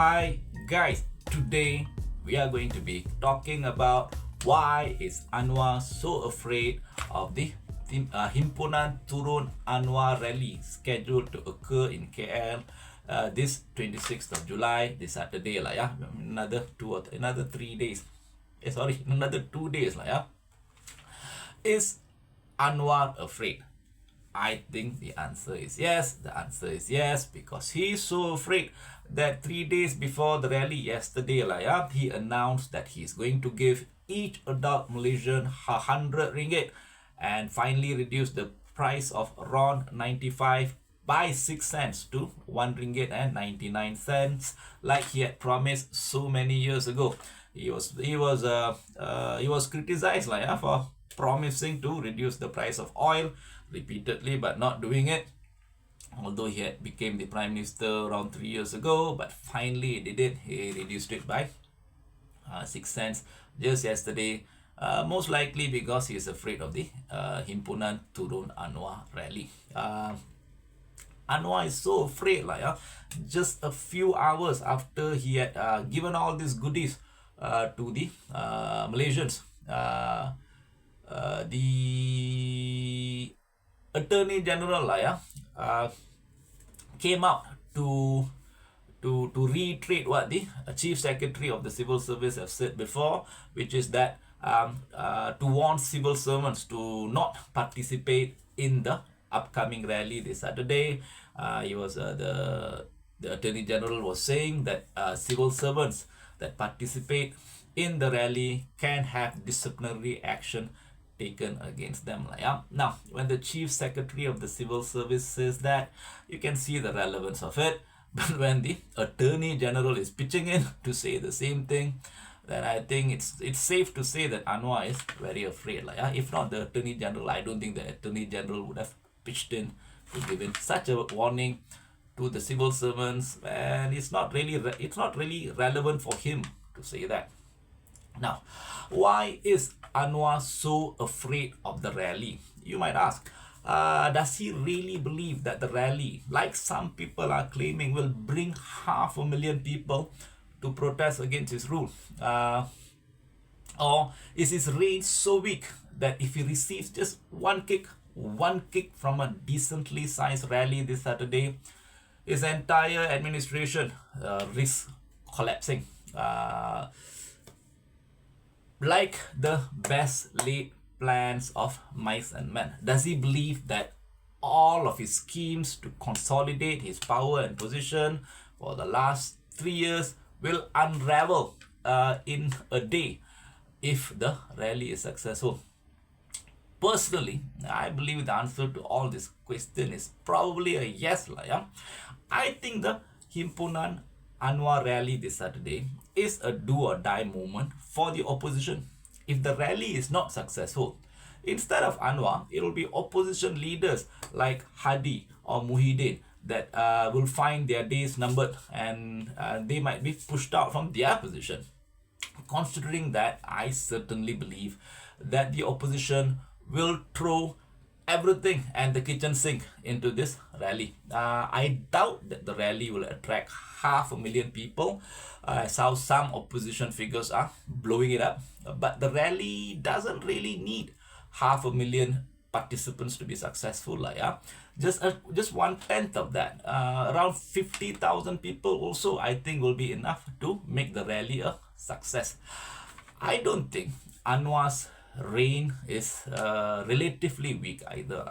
Hi guys, today we are going to be talking about why is Anwar so afraid of the Himpunan Turun Anwar Rally scheduled to occur in KL this 26th of July, this Saturday lah ya, another 3 days. Another 2 days lah ya. Is Anwar afraid? I think the answer is yes. The answer is yes because he's so afraid that 3 days before the rally yesterday, he announced that he's going to give each adult Malaysian 100 ringgit and finally reduce the price of RON 95 by 6 cents to 1 ringgit and 99 cents, like he had promised so many years ago. He was criticized for promising to reduce the price of oil repeatedly but not doing it, although he had became the prime minister around 3 years ago. But finally he did it. He reduced it by 6 cents just yesterday, most likely because he is afraid of the Himpunan Turun Anwar Rally. Anwar is so afraid just a few hours after he had given all these goodies to the Malaysians, the Attorney General came out to reiterate what the Chief Secretary of the Civil Service have said before, which is that to warn civil servants to not participate in the upcoming rally this Saturday. The Attorney General was saying that civil servants that participate in the rally can have disciplinary action taken against them. Now, when the Chief Secretary of the Civil Service says that, you can see the relevance of it. But when the Attorney General is pitching in to say the same thing, then I think it's safe to say that Anwar is very afraid. If not the Attorney General, I don't think the Attorney General would have pitched in to give in such a warning to the civil servants, and it's not really relevant for him to say that. Now, why is Anwar so afraid of the rally? You might ask. Does he really believe that the rally, like some people are claiming, will bring 500,000 people to protest against his rule? Or is his reign so weak that if he receives just one kick from a decently sized rally this Saturday, his entire administration risks collapsing? Like the best laid plans of mice and men. Does he believe that all of his schemes to consolidate his power and position for the last 3 years will unravel in a day if the rally is successful? Personally, I believe the answer to all this question is probably a yes. I think the Himpunan Anwar Rally this Saturday is a do or die moment for the opposition. If the rally is not successful, instead of Anwar, it will be opposition leaders like Hadi or Muhyiddin that will find their days numbered, and they might be pushed out from their position. Considering that, I certainly believe that the opposition will throw everything and the kitchen sink into this rally. I doubt that the rally will attract 500,000 people, as how some opposition figures are blowing it up. But the rally doesn't really need 500,000 participants to be successful. Just 1/10 of that, around 50,000 people also, I think will be enough to make the rally a success. I don't think Anwar's reign is relatively weak either,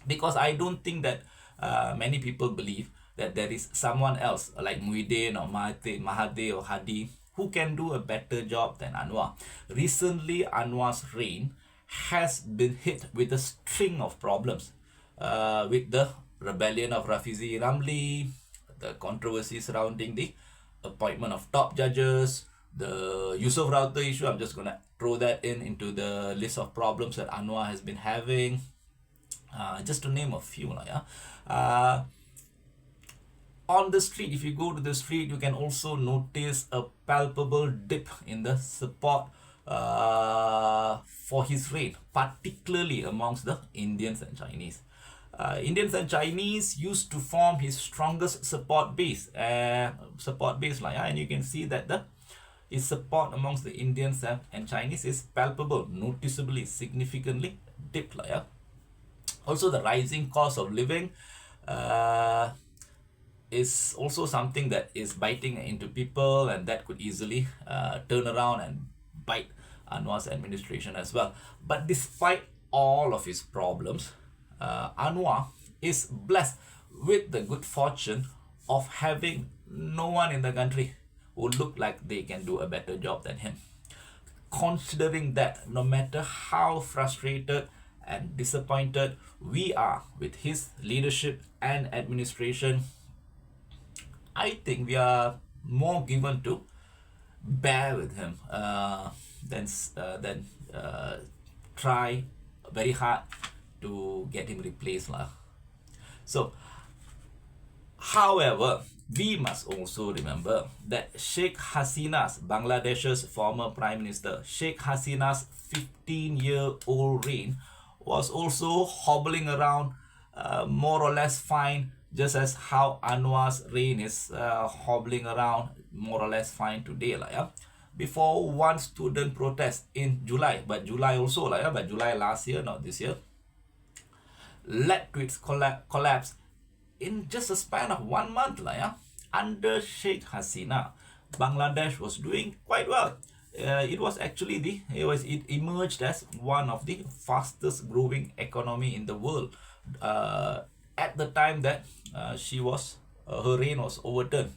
because I don't think that many people believe that there is someone else like Muhyiddin or Mahathir or Hadi who can do a better job than Anwar. Recently, Anwar's reign has been hit with a string of problems, with the rebellion of Rafizi Ramli, the controversy surrounding the appointment of top judges, the Yusof Router issue. I'm just going to throw that into the list of problems that Anwar has been having, just to name a few. On the street, if you go to the street, you can also notice a palpable dip in the support for his reign, particularly amongst the Indians and Chinese. Indians and Chinese used to form his strongest support base. And you can see that the his support amongst the Indians and Chinese is palpable, noticeably, significantly dipped. Also, the rising cost of living uh, is also something that is biting into people, and that could easily turn around and bite Anwar's administration as well. But despite all of his problems, Anwar is blessed with the good fortune of having no one in the country who look like they can do a better job than him. Considering that no matter how frustrated and disappointed we are with his leadership and administration, I think we are more given to bear with him than try very hard to get him replaced. So, however, we must also remember that Sheikh Hasinas, Bangladesh's former Prime Minister, Sheikh Hasinas' 15-year-old reign was also hobbling around more or less fine, just as how Anwar's reign is hobbling around more or less fine today. Before one student protest in July, but July also, but July last year, not this year, led to its collapse in just a span of 1 month. Under Sheikh Hasina, Bangladesh was doing quite well. It emerged as one of the fastest growing economy in the world at the time that her reign was overturned.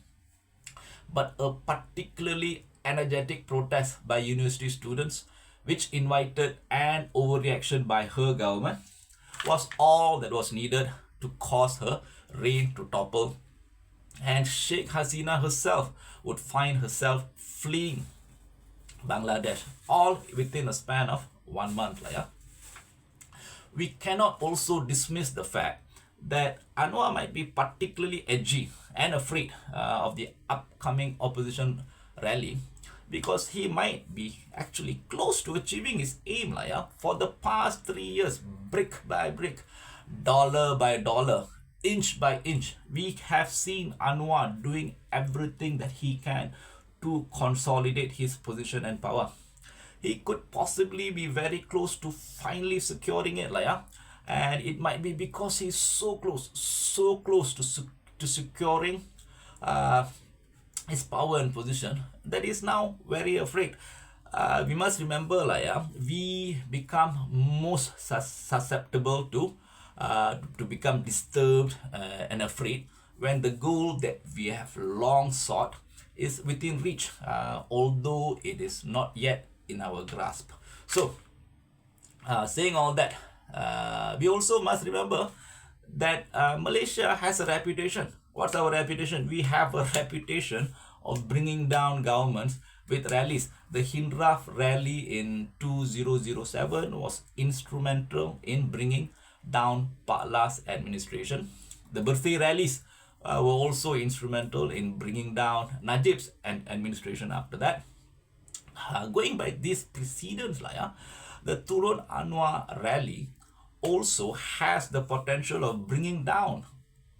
But a particularly energetic protest by university students, which invited an overreaction by her government, was all that was needed to cause her reign to topple, and Sheikh Hasina herself would find herself fleeing Bangladesh, all within a span of 1 month. We cannot also dismiss the fact that Anwar might be particularly edgy and afraid of the upcoming opposition rally, because he might be actually close to achieving his aim. For the past 3 years, brick by brick, dollar by dollar, inch by inch, we have seen Anwar doing everything that he can to consolidate his position and power. He could possibly be very close to finally securing it, and it might be because he's so close to securing his power and position that he's now very afraid. We must remember, we become most susceptible to become disturbed and afraid when the goal that we have long sought is within reach, although it is not yet in our grasp. So, saying all that, we also must remember that Malaysia has a reputation. What's our reputation? We have a reputation of bringing down governments with rallies. The Hindraf rally in 2007 was instrumental in bringing down Pak Las administration. The birthday rallies were also instrumental in bringing down Najib's administration after that. Going by these precedents, the Turun Anwar rally also has the potential of bringing down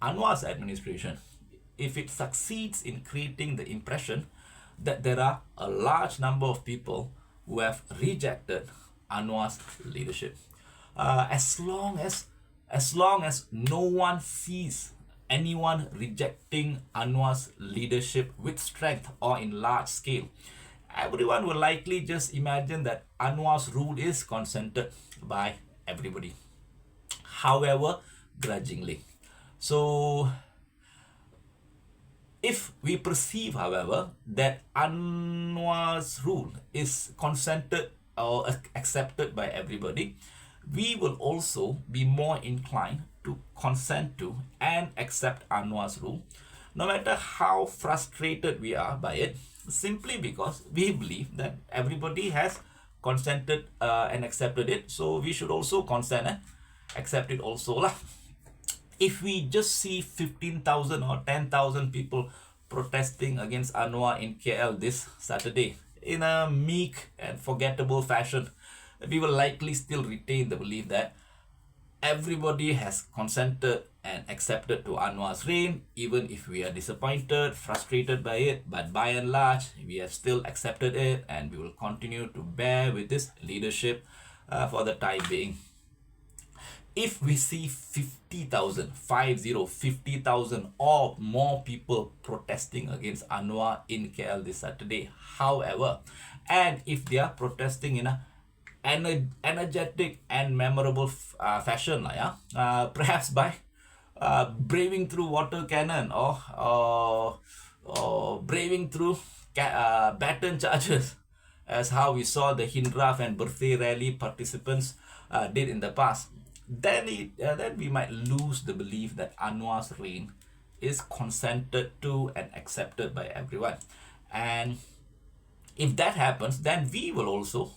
Anwar's administration if it succeeds in creating the impression that there are a large number of people who have rejected Anwar's leadership. As long as no one sees anyone rejecting Anwar's leadership with strength or in large scale, everyone will likely just imagine that Anwar's rule is consented by everybody, however grudgingly. So, if we perceive, however, that Anwar's rule is consented or accepted by everybody, we will also be more inclined to consent to and accept Anwar's rule, no matter how frustrated we are by it, simply because we believe that everybody has consented and accepted it, so we should also consent and accept it also. If we just see 15,000 or 10,000 people protesting against Anwar in KL this Saturday in a meek and forgettable fashion, we will likely still retain the belief that everybody has consented and accepted to Anwar's reign, even if we are disappointed, frustrated by it. But by and large, we have still accepted it, and we will continue to bear with this leadership for the time being. If we see 50,000, 50,000 or more people protesting against Anwar in KL this Saturday, however, and if they are protesting in a energetic and memorable fashion, perhaps by braving through water cannon or braving through baton charges, as how we saw the Hindraf and birthday rally participants did in the past, then we might lose the belief that Anwar's reign is consented to and accepted by everyone. And if that happens, then we will also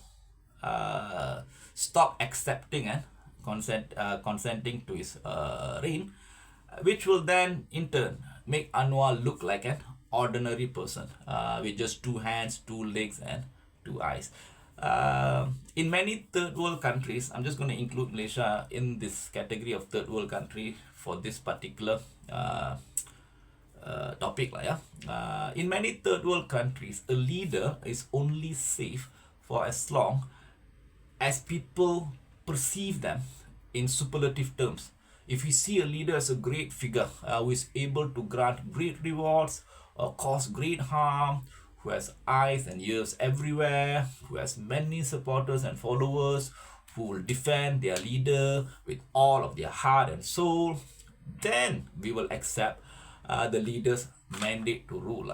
stop accepting and consenting to his reign, which will then in turn make Anwar look like an ordinary person with just 2 hands, 2 legs, and 2 eyes. In many third world countries, I'm just going to include Malaysia in this category of third world country for this particular topic. In many third world countries, a leader is only safe for as long as people perceive them in superlative terms. If we see a leader as a great figure who is able to grant great rewards or cause great harm, who has eyes and ears everywhere, who has many supporters and followers, who will defend their leader with all of their heart and soul, then we will accept the leader's mandate to rule.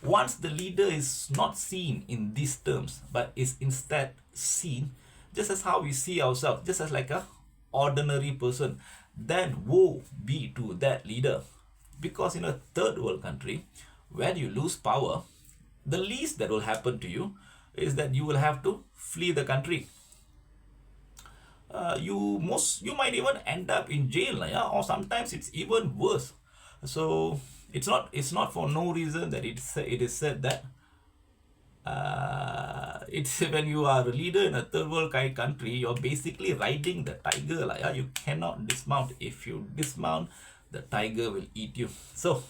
Once the leader is not seen in these terms, but is instead seen just as how we see ourselves, just as like a ordinary person, then woe be to that leader. Because in a third world country, when you lose power, the least that will happen to you is that you will have to flee the country. You might even end up in jail, or sometimes it's even worse. So it's not for no reason that it is said that it's when you are a leader in a third world country, you're basically riding the tiger. You cannot dismount. If you dismount, the tiger will eat you. So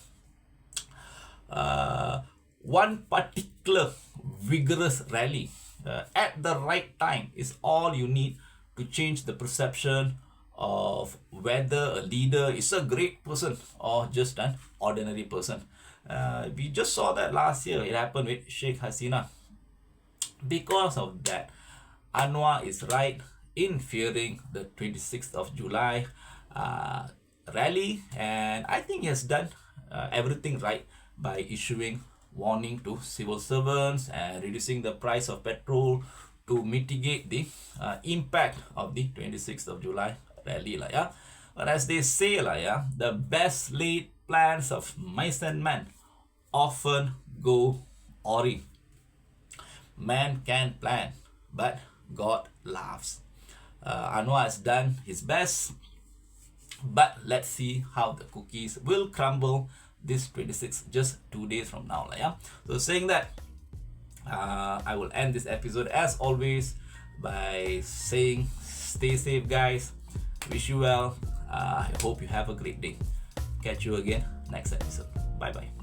one particular vigorous rally at the right time is all you need to change the perception of whether a leader is a great person or just an ordinary person. We just saw that last year. It happened with Sheikh Hasinas. Because of that, Anwar is right in fearing the 26th of July rally, and I think he has done everything right by issuing warning to civil servants and reducing the price of petrol to mitigate the impact of the 26th of July rally. But as they say, the best laid plans of mice and men often go awry. Man can plan, but God laughs. Anwar has done his best, but let's see how the cookies will crumble this 26th, just 2 days from now. So saying that, I will end this episode as always by saying stay safe, guys. Wish you well. I hope you have a great day. Catch you again next episode. Bye bye.